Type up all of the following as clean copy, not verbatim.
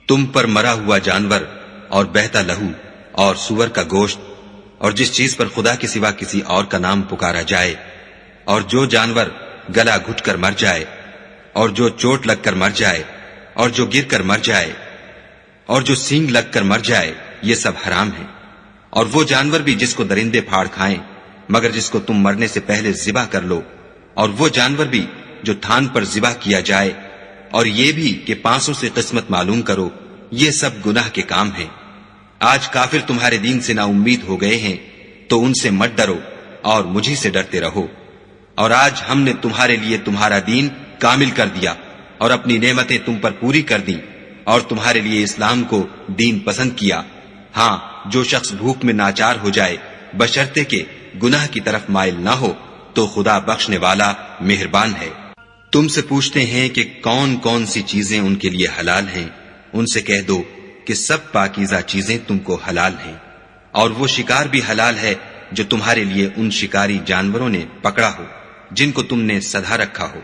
تم پر مرا ہوا جانور اور بہتا لہو اور سور کا گوشت اور جس چیز پر خدا کے سوا کسی اور کا نام پکارا جائے، اور جو جانور گلا گھٹ کر مر جائے، اور جو چوٹ لگ کر مر جائے، اور جو گر کر مر جائے، اور جو سینگ لگ کر مر جائے، یہ سب حرام ہیں۔ اور وہ جانور بھی جس کو درندے پھاڑ کھائیں مگر جس کو تم مرنے سے پہلے ذبح کر لو، اور وہ جانور بھی جو تھان پر ذبح کیا جائے، اور یہ بھی کہ پانسوں سے قسمت معلوم کرو، یہ سب گناہ کے کام ہیں۔ آج کافر تمہارے دین سے نا امید ہو گئے ہیں تو ان سے مت ڈرو اور مجھی سے ڈرتے رہو۔ اور آج ہم نے تمہارے لیے تمہارا دین کامل کر دیا اور اپنی نعمتیں تم پر پوری کر دیں اور تمہارے لیے اسلام کو دین پسند کیا۔ ہاں، جو شخص بھوک میں ناچار ہو جائے بشرطے کہ گناہ کی طرف مائل نہ ہو تو خدا بخشنے والا مہربان ہے۔ تم سے پوچھتے ہیں کہ کون کون سی چیزیں ان کے لیے حلال ہیں، ان سے کہہ دو کہ سب پاکیزہ چیزیں تم کو حلال ہیں، اور وہ شکار بھی حلال ہے جو تمہارے لیے ان شکاری جانوروں نے پکڑا ہو جن کو تم نے سدھا رکھا ہو،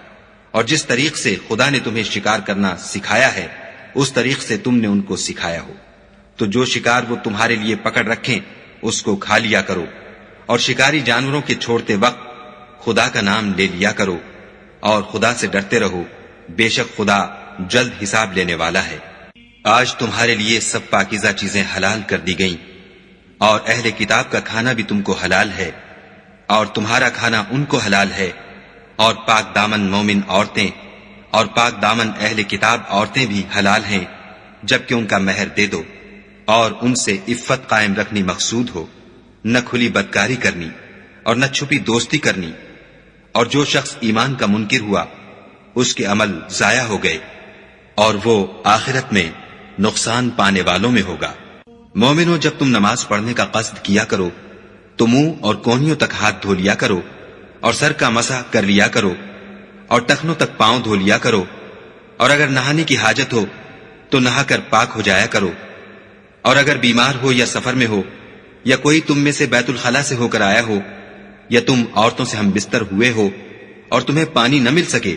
اور جس طریق سے خدا نے تمہیں شکار کرنا سکھایا ہے اس طریق سے تم نے ان کو سکھایا ہو۔ تو جو شکار وہ تمہارے لیے پکڑ رکھیں اس کو کھا لیا کرو، اور شکاری جانوروں کے چھوڑتے وقت خدا کا نام لے لیا کرو، اور خدا سے ڈرتے رہو، بے شک خدا جلد حساب لینے والا ہے۔ آج تمہارے لیے سب پاکیزہ چیزیں حلال کر دی گئیں، اور اہل کتاب کا کھانا بھی تم کو حلال ہے، اور تمہارا کھانا ان کو حلال ہے، اور پاک دامن مومن عورتیں اور پاک دامن اہل کتاب عورتیں بھی حلال ہیں جبکہ ان کا مہر دے دو، اور ان سے عفت قائم رکھنی مقصود ہو، نہ کھلی بدکاری کرنی اور نہ چھپی دوستی کرنی۔ اور جو شخص ایمان کا منکر ہوا اس کے عمل ضائع ہو گئے اور وہ آخرت میں نقصان پانے والوں میں ہوگا۔ مومنو، جب تم نماز پڑھنے کا قصد کیا کرو تو منہ اور کونیوں تک ہاتھ دھو لیا کرو، اور سر کا مسح کر لیا کرو، اور ٹخنوں تک پاؤں دھو لیا کرو، اور اگر نہانے کی حاجت ہو تو نہا کر پاک ہو جایا کرو، اور اگر بیمار ہو یا سفر میں ہو یا کوئی تم میں سے بیت الخلا سے ہو کر آیا ہو یا تم عورتوں سے ہم بستر ہوئے ہو اور تمہیں پانی نہ مل سکے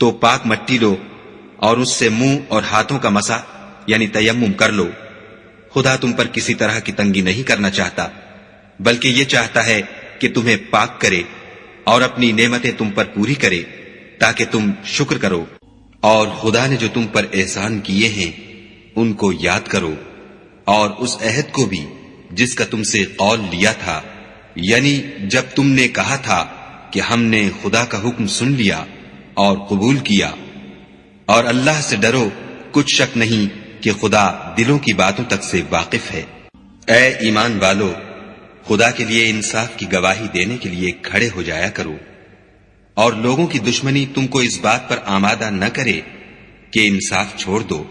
تو پاک مٹی لو اور اس سے منہ اور ہاتھوں کا مسح یعنی تیمم کر لو۔ خدا تم پر کسی طرح کی تنگی نہیں کرنا چاہتا بلکہ یہ چاہتا ہے کہ تمہیں پاک کرے اور اپنی نعمتیں تم پر پوری کرے تاکہ تم شکر کرو۔ اور خدا نے جو تم پر احسان کیے ہیں ان کو یاد کرو، اور اس عہد کو بھی جس کا تم سے قول لیا تھا، یعنی جب تم نے کہا تھا کہ ہم نے خدا کا حکم سن لیا اور قبول کیا۔ اور اللہ سے ڈرو، کچھ شک نہیں کہ خدا دلوں کی باتوں تک سے واقف ہے۔ اے ایمان والو، خدا کے لیے انصاف کی گواہی دینے کے لیے کھڑے ہو جایا کرو، اور لوگوں کی دشمنی تم کو اس بات پر آمادہ نہ کرے کہ انصاف چھوڑ دو۔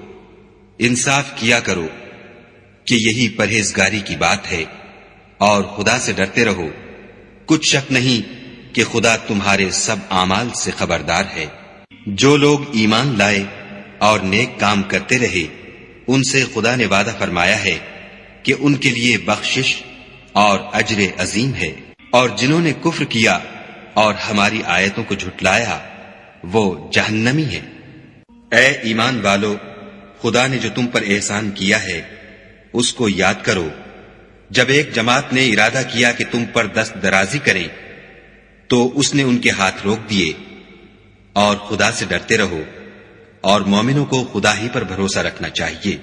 انصاف کیا کرو کہ یہی پرہیزگاری کی بات ہے، اور خدا سے ڈرتے رہو، کچھ شک نہیں کہ خدا تمہارے سب اعمال سے خبردار ہے۔ جو لوگ ایمان لائے اور نیک کام کرتے رہے ان سے خدا نے وعدہ فرمایا ہے کہ ان کے لیے بخشش اور اجر عظیم ہے، اور جنہوں نے کفر کیا اور ہماری آیتوں کو جھٹلایا وہ جہنمی ہیں۔ اے ایمان والو، خدا نے جو تم پر احسان کیا ہے اس کو یاد کرو۔ جب ایک جماعت نے ارادہ کیا کہ تم پر دست درازی کریں تو اس نے ان کے ہاتھ روک دیے، اور خدا سے ڈرتے رہو، اور مومنوں کو خدا ہی پر بھروسہ رکھنا چاہیے۔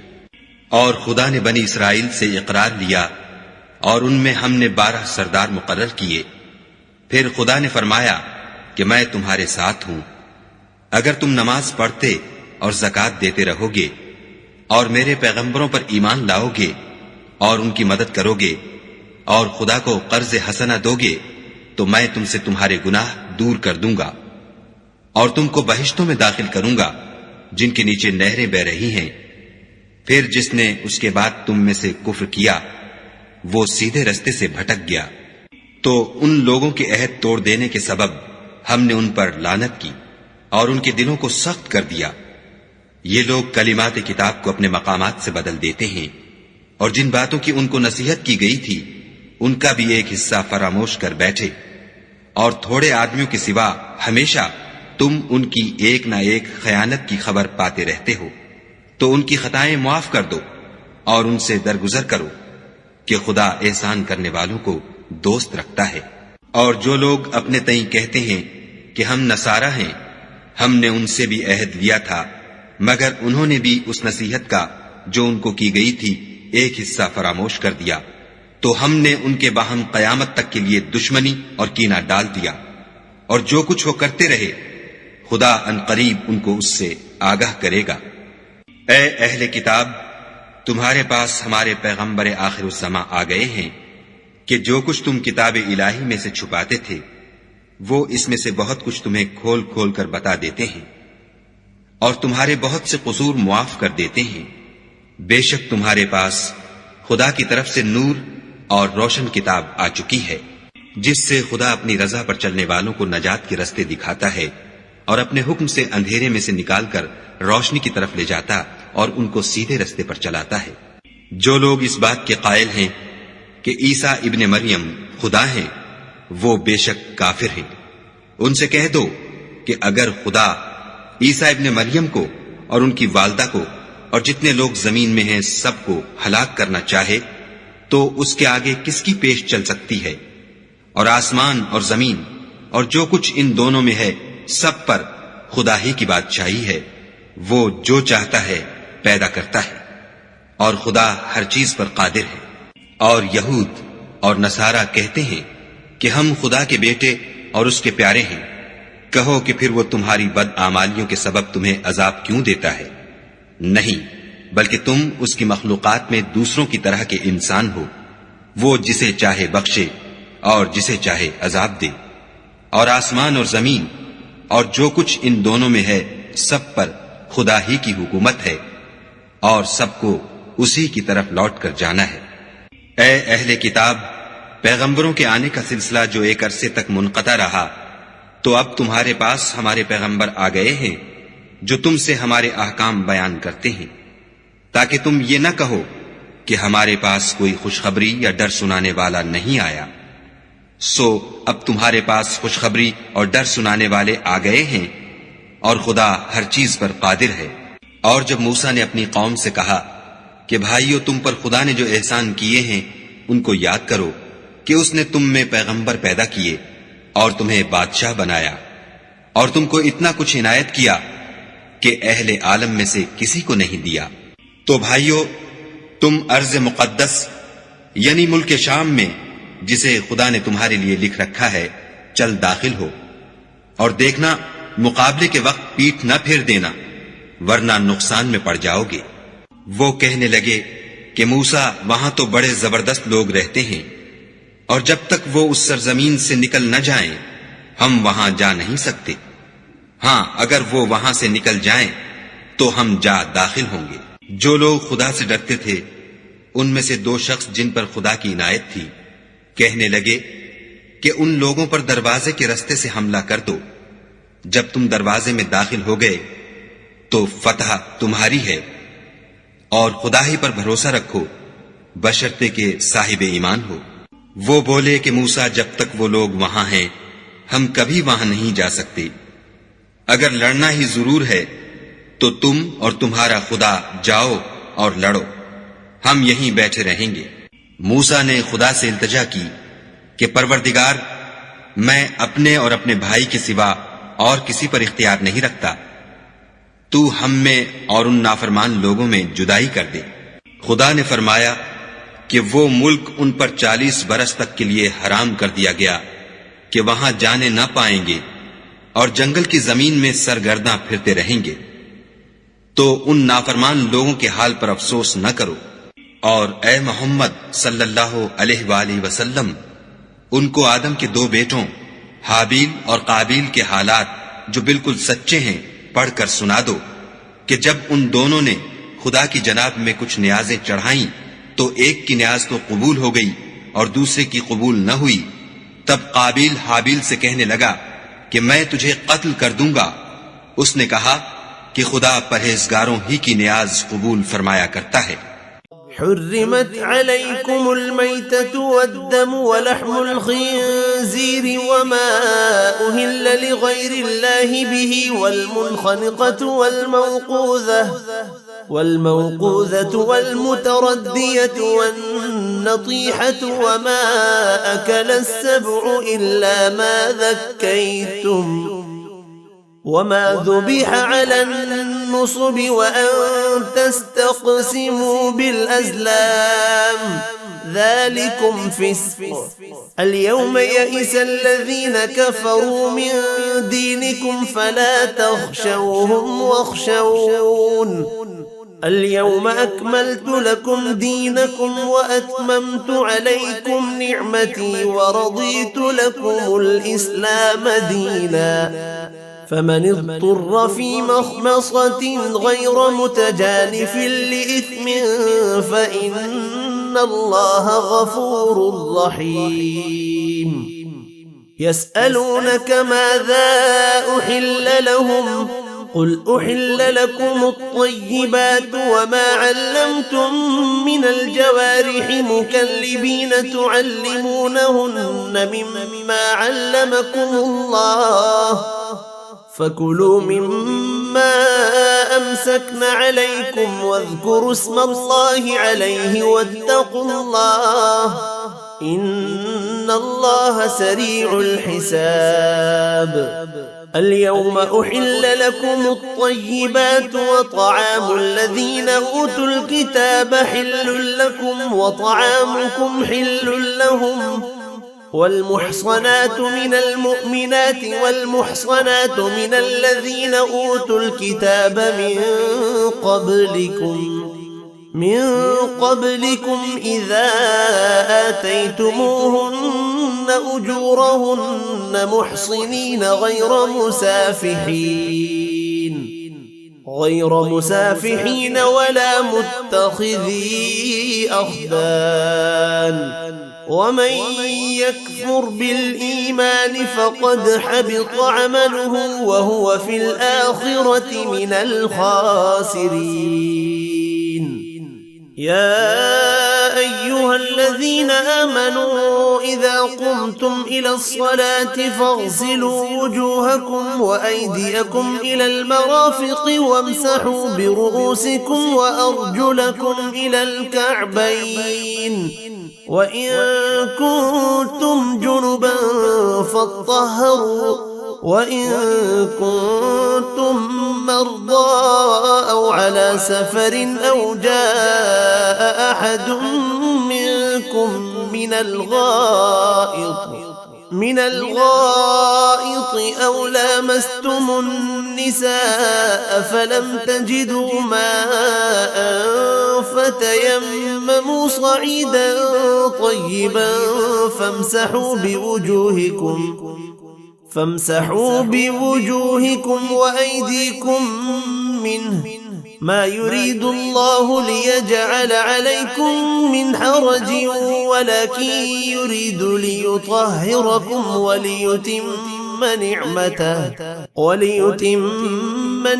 اور خدا نے بنی اسرائیل سے اقرار لیا اور ان میں ہم نے 12 سردار مقرر کیے۔ پھر خدا نے فرمایا کہ میں تمہارے ساتھ ہوں، اگر تم نماز پڑھتے اور زکوٰۃ دیتے رہو گے اور میرے پیغمبروں پر ایمان لاؤ گے اور ان کی مدد کرو گے اور خدا کو قرض حسنہ دو گے تو میں تم سے تمہارے گناہ دور کر دوں گا اور تم کو بہشتوں میں داخل کروں گا جن کے نیچے نہریں بہ رہی ہیں۔ پھر جس نے اس کے بعد تم میں سے کفر کیا وہ سیدھے رستے سے بھٹک گیا، تو ان لوگوں کے عہد توڑ دینے کے سبب ہم نے ان پر لعنت کی اور ان کے دلوں کو سخت کر دیا۔ یہ لوگ کلمات کتاب کو اپنے مقامات سے بدل دیتے ہیں، اور جن باتوں کی ان کو نصیحت کی گئی تھی ان کا بھی ایک حصہ فراموش کر بیٹھے، اور تھوڑے آدمیوں کے سوا ہمیشہ تم ان کی ایک نہ ایک خیانت کی خبر پاتے رہتے ہو۔ تو ان کی خطائیں معاف کر دو اور ان سے درگزر کرو کہ خدا احسان کرنے والوں کو دوست رکھتا ہے۔ اور جو لوگ اپنے تئیں کہتے ہیں کہ ہم نصارہ ہیں، ہم نے ان سے بھی عہد لیا تھا، مگر انہوں نے بھی اس نصیحت کا جو ان کو کی گئی تھی ایک حصہ فراموش کر دیا، تو ہم نے ان کے باہم قیامت تک کے لیے دشمنی اور کینہ ڈال دیا۔ اور جو کچھ وہ کرتے رہے خدا ان قریب ان کو اس سے آگاہ کرے گا۔ اے اہل کتاب، تمہارے پاس ہمارے پیغمبر آخر الزماں آ گئے ہیں کہ جو کچھ تم کتاب الہی میں سے چھپاتے تھے وہ اس میں سے بہت کچھ تمہیں کھول کھول کر بتا دیتے ہیں، اور تمہارے بہت سے قصور معاف کر دیتے ہیں۔ بے شک تمہارے پاس خدا کی طرف سے نور اور روشن کتاب آ چکی ہے، جس سے خدا اپنی رضا پر چلنے والوں کو نجات کے رستے دکھاتا ہے اور اپنے حکم سے اندھیرے میں سے نکال کر روشنی کی طرف لے جاتا اور ان کو سیدھے رستے پر چلاتا ہے۔ جو لوگ اس بات کے قائل ہیں کہ عیسیٰ ابن مریم خدا ہیں، وہ بے شک کافر ہیں۔ ان سے کہہ دو کہ اگر خدا عیسیٰ ابن مریم کو اور ان کی والدہ کو اور جتنے لوگ زمین میں ہیں سب کو ہلاک کرنا چاہے تو اس کے آگے کس کی پیش چل سکتی ہے؟ اور آسمان اور زمین اور جو کچھ ان دونوں میں ہے سب پر خدا ہی کی بادشاہی ہے، وہ جو چاہتا ہے پیدا کرتا ہے، اور خدا ہر چیز پر قادر ہے۔ اور یہود اور نصارہ کہتے ہیں کہ ہم خدا کے بیٹے اور اس کے پیارے ہیں۔ کہو کہ پھر وہ تمہاری بد اعمالیوں کے سبب تمہیں عذاب کیوں دیتا ہے؟ نہیں، بلکہ تم اس کی مخلوقات میں دوسروں کی طرح کے انسان ہو، وہ جسے چاہے بخشے اور جسے چاہے عذاب دے۔ اور آسمان اور زمین اور جو کچھ ان دونوں میں ہے سب پر خدا ہی کی حکومت ہے، اور سب کو اسی کی طرف لوٹ کر جانا ہے۔ اے اہل کتاب، پیغمبروں کے آنے کا سلسلہ جو ایک عرصے تک منقطع رہا، تو اب تمہارے پاس ہمارے پیغمبر آ گئے ہیں جو تم سے ہمارے احکام بیان کرتے ہیں، تاکہ تم یہ نہ کہو کہ ہمارے پاس کوئی خوشخبری یا ڈر سنانے والا نہیں آیا۔ سو اب تمہارے پاس خوشخبری اور ڈر سنانے والے آ گئے ہیں، اور خدا ہر چیز پر قادر ہے۔ اور جب موسیٰ نے اپنی قوم سے کہا کہ بھائیو، تم پر خدا نے جو احسان کیے ہیں ان کو یاد کرو، کہ اس نے تم میں پیغمبر پیدا کیے اور تمہیں بادشاہ بنایا، اور تم کو اتنا کچھ عنایت کیا کہ اہل عالم میں سے کسی کو نہیں دیا۔ تو بھائیو، تم ارض مقدس یعنی ملک شام میں جسے خدا نے تمہارے لیے لکھ رکھا ہے چل داخل ہو، اور دیکھنا مقابلے کے وقت پیٹھ نہ پھیر دینا، ورنہ نقصان میں پڑ جاؤ گے۔ وہ کہنے لگے کہ موسیٰ، وہاں تو بڑے زبردست لوگ رہتے ہیں، اور جب تک وہ اس سرزمین سے نکل نہ جائیں ہم وہاں جا نہیں سکتے۔ ہاں، اگر وہ وہاں سے نکل جائیں تو ہم جا داخل ہوں گے۔ جو لوگ خدا سے ڈرتے تھے ان میں سے دو شخص جن پر خدا کی عنایت تھی کہنے لگے کہ ان لوگوں پر دروازے کے رستے سے حملہ کر دو۔ جب تم دروازے میں داخل ہو گئے تو فتح تمہاری ہے، اور خدا ہی پر بھروسہ رکھو بشرطے کہ صاحب ایمان ہو۔ وہ بولے کہ موسیٰ، جب تک وہ لوگ وہاں ہیں ہم کبھی وہاں نہیں جا سکتے۔ اگر لڑنا ہی ضرور ہے تو تم اور تمہارا خدا جاؤ اور لڑو، ہم یہیں بیٹھے رہیں گے۔ موسیٰ نے خدا سے التجا کی کہ پروردگار، میں اپنے اور اپنے بھائی کے سوا اور کسی پر اختیار نہیں رکھتا، تو ہم میں اور ان نافرمان لوگوں میں جدائی کر دے۔ خدا نے فرمایا کہ وہ ملک ان پر 40 برس تک کے لیے حرام کر دیا گیا کہ وہاں جانے نہ پائیں گے، اور جنگل کی زمین میں سرگرداں پھرتے رہیں گے۔ تو ان نافرمان لوگوں کے حال پر افسوس نہ کرو، اور اے محمد صلی اللہ علیہ وآلہ وسلم، ان کو آدم کے 2 بیٹوں حابیل اور قابیل کے حالات جو بالکل سچے ہیں پڑھ کر سنا دو کہ جب ان دونوں نے خدا کی جناب میں کچھ نیازیں چڑھائیں تو ایک کی نیاز تو قبول ہو گئی اور دوسرے کی قبول نہ ہوئی۔ تب قابیل حابیل سے کہنے لگا کہ میں تجھے قتل کر دوں گا۔ اس نے کہا کہ خدا پرہیزگاروں ہی کی نیاز قبول فرمایا کرتا ہے۔ حرمت عليكم الميتة والدم ولحم الخنزير وما أهل لغير الله به والمنخنقة والموقوذة والموقوذة والمتردية والنطيحة وما أكل السبع إلا ما ذكيتم وما ذبح على النصب وأن تستقسموا بالأزلام ذلكم فسق. اليوم يئس الذين كفروا من دينكم فلا تخشوهم واخشون اليوم أكملت لكم دينكم وأتممت عليكم نعمتي ورضيت لكم الإسلام دينا فمن اضطر في مخمصة غير متجانف لإثم فإن الله غفور رحيم. يسألونك ماذا أحل لهم قل أحل لكم الطيبات وما علمتم من الجوارح مكلبين تعلمونهن مما علمكم الله فكلوا مما أمسكن عليكم واذكروا اسم الله عليه واتقوا الله إن الله سريع الحساب. اليوم أحل لكم الطيبات وطعام الذين أوتوا الكتاب حل لكم وطعامكم حل لهم والمحصنات من المؤمنات والمحصنات من الذين أوتوا الكتاب من قبلكم إذا آتيتموهن أجورهن محصنين غير مسافحين ولا متخذي أخدان ومن يكفر بالإيمان فقد حبط عمله وهو في الآخرة من الخاسرين. يا أيها الذين آمنوا إذا قمتم إلى الصلاة فاغسلوا وجوهكم وأيديكم إلى المرافق وامسحوا برؤوسكم وأرجلكم إلى الكعبين وإن كنتم جنبا فاطهروا وإن كنتم مرضى أو على سفر أو جاء أحد منكم من الغائط أو لامستم النساء فلم تجدوا ماء فتيمموا صعيدا طيبا فامسحوا بوجوهكم وأيديكم منه ما يريد الله ليجعل عليكم من حرج ولكن يريد ليطهركم وليتم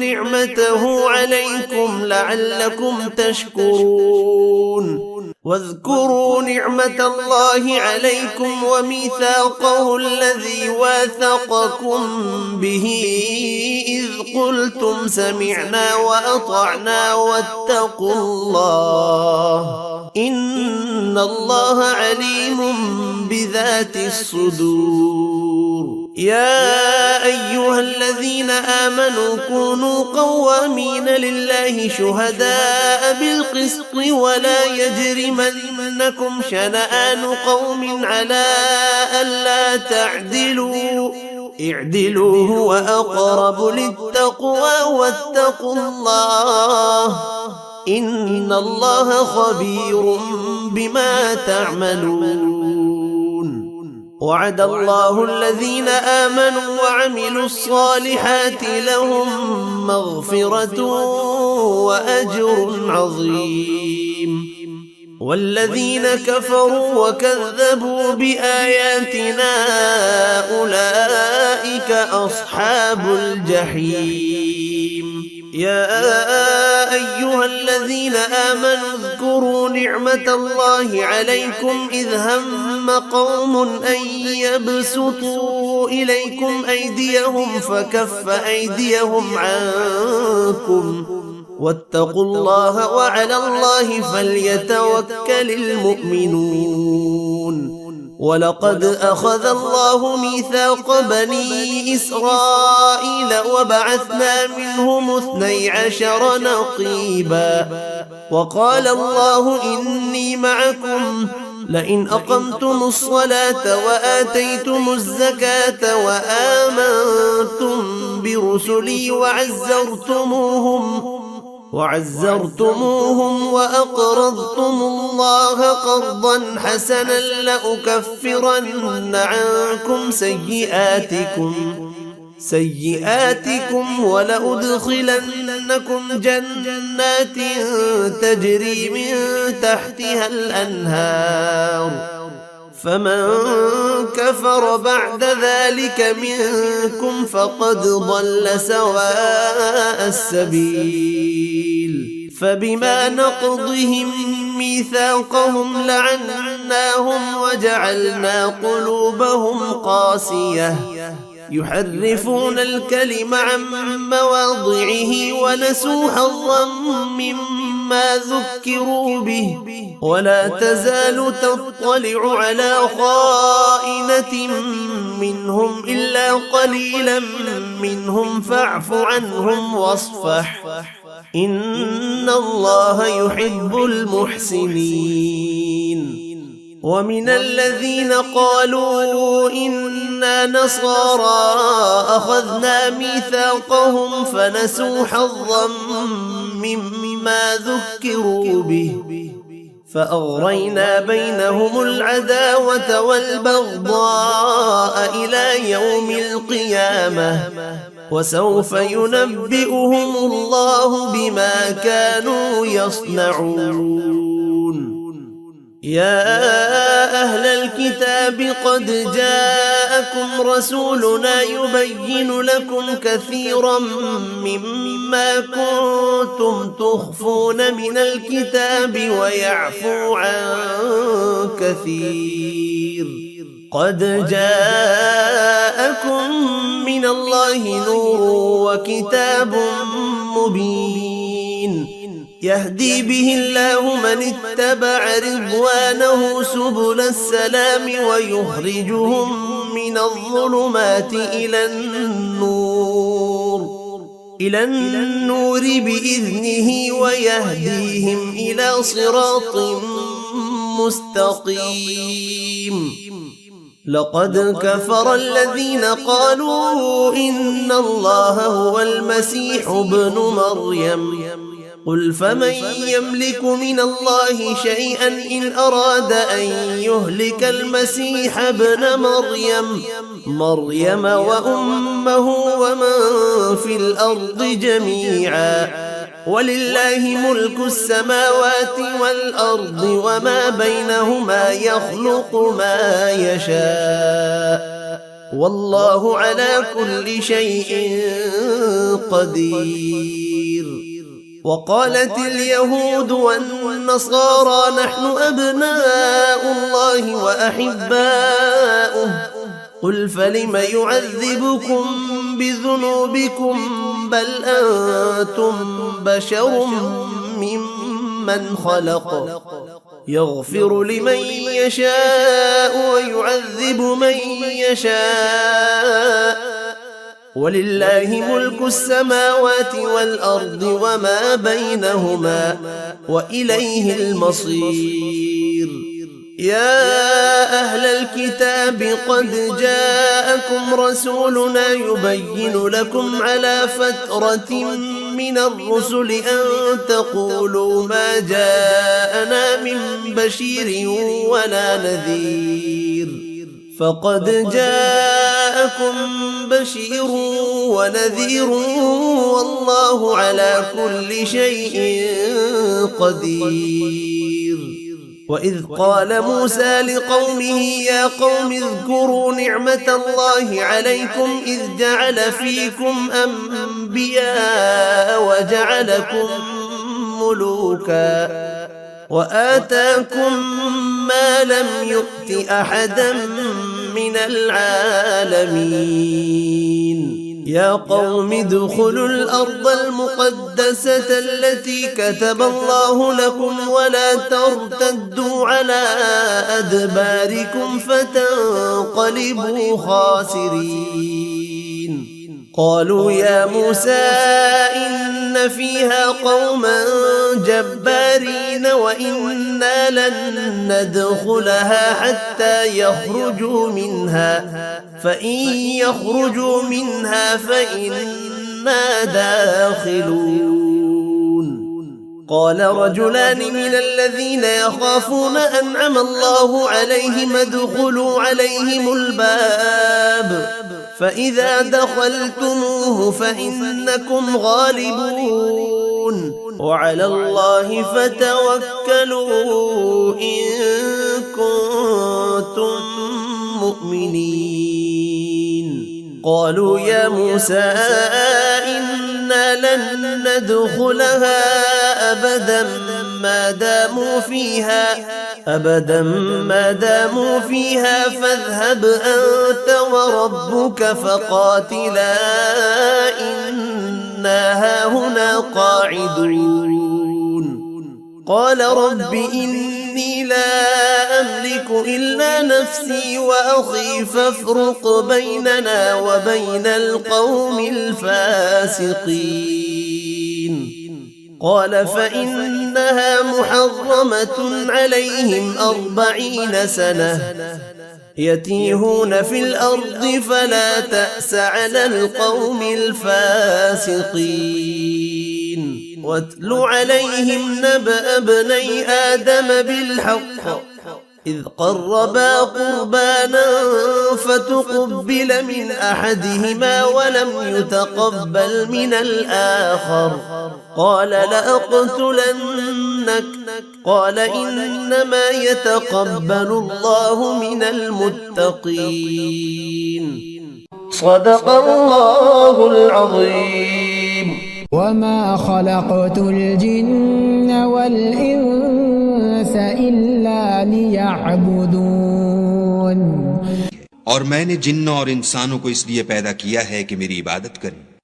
نعمته عليكم لعلكم تشكرون. واذكروا نعمة الله عليكم وميثاقه الذي واثقكم به إذ قلتم سمعنا وأطعنا واتقوا الله إن الله عليم بذات الصدور. يا أيها الذين آمنوا كونوا قوامين لله شهداء بالقسط ولا يجرمنكم شنآن قوم على ألا تعدلوا اعدلوا هو أقرب للتقوى واتقوا الله إن الله خبير بما تعملون. وعد الله الذين آمنوا وعملوا الصالحات لهم مغفرة وأجر عظيم. والذين كفروا وكذبوا بآياتنا أولئك أصحاب الجحيم. يا أيها الذين آمنوا اذكروا نعمة الله عليكم إذ هم قوم أن يبسطوا إليكم أيديهم فكف أيديهم عنكم واتقوا الله وعلى الله فليتوكل المؤمنون. ولقد أخذ الله ميثاق بني إسرائيل وبعثنا منهم 12 نقيبا وقال الله إني معكم لئن أقمتم الصلاة وآتيتم الزكاة وآمنتم برسلي وعزرتموهم وأقرضتم الله قرضا حسنا لأكفرن عنكم سيئاتكم ولأدخلنكم جنات تجري من تحتها الأنهار فمن كفر بعد ذلك منكم فقد ضل سواء السبيل. فبما نقضهم ميثاقهم لعناهم وجعلنا قلوبهم قاسية يحرفون الكلم عن مواضعه ونسوا حظا مما ذكروا به ولا تزال تطلع على خائنة منهم إلا قليلا منهم فاعف عنهم واصفح إن الله يحب المحسنين. ومن الذين قالوا إنا نصارى أخذنا ميثاقهم فنسوا حظا مما ذكروا به فأغرينا بينهم العداوة والبغضاء إلى يوم القيامة وسوف ينبئهم الله بما كانوا يصنعون. يا أهل الكتاب قد جاءكم رسولنا يبين لكم كثيرا مما كنتم تخفون من الكتاب ويعفو عن كثير. قد جاءكم من الله نور وكتاب مبين يهدي به الله من اتبع رضوانه سبل السلام ويخرجهم من الظلمات إلى النور بإذنه ويهديهم إلى صراط مستقيم. لقد كفر الذين قالوا إن الله هو المسيح ابن مريم قل فمن يملك من الله شيئا إن أراد أن يهلك المسيح ابن مريم وأمه ومن في الأرض جميعا ولله ملك السماوات والأرض وما بينهما يخلق ما يشاء والله على كل شيء قدير. وقالت اليهود والنصارى نحن أبناء الله وأحباؤه قل فلم يعذبكم بذنوبكم بل أنتم بشر ممن خلق يغفر لمن يشاء ويعذب من يشاء ولله ملك السماوات والأرض وما بينهما وإليه المصير. يا أهل الكتاب قد جاءكم رسولنا يبين لكم على فترة من الرسل أن تقولوا ما جاءنا من بشير ولا نذير فقد جاءكم بشير ونذير والله على كل شيء قدير. وإذ قال موسى لقومه يا قوم اذكروا نعمة الله عليكم إذ جعل فيكم أنبياء وجعلكم ملوكا وآتاكم ما لم يؤت أحدا من العالمين يا قوم ادخلوا الأرض المقدسة التي كتب الله لكم ولا ترتدوا على أدباركم فتنقلبوا خاسرين. قالوا يا موسى إن فيها قوما جبارين وإنا لن ندخلها حتى يخرجوا منها فإن يخرجوا منها فإنا داخلون. قال رجلان من الذين يخافون أنعم الله عليهم ادخلوا عليهم الباب فإذا دخلتموه فإنكم غالبون وعلى الله فتوكلوا إن كنتم مؤمنين. قالوا يا موسى إنا لن ندخلها أبدا ما داموا فيها فاذهب أنت وربك فقاتلا إنا هاهنا قاعدون. قال رب إني لا أملك إلا نفسي وأخي فافرق بيننا وبين القوم الفاسقين. قال فإنها محرمة عليهم 40 سنة يتيهون في الأرض فلا تأس على القوم الفاسقين. واتل عليهم نبأ ابني آدم بالحق إذ قربا قربانا فتقبل من أحدهما ولم يتقبل من الآخر قال لأقتلنك قال إنما يتقبل الله من المتقين. صدق الله العظيم. وما خلقت الجن والإنس إلا ليعبدون. और मैंने जिन्न और इंसानों को इसलिए पैदा किया है कि मेरी इबादत करें।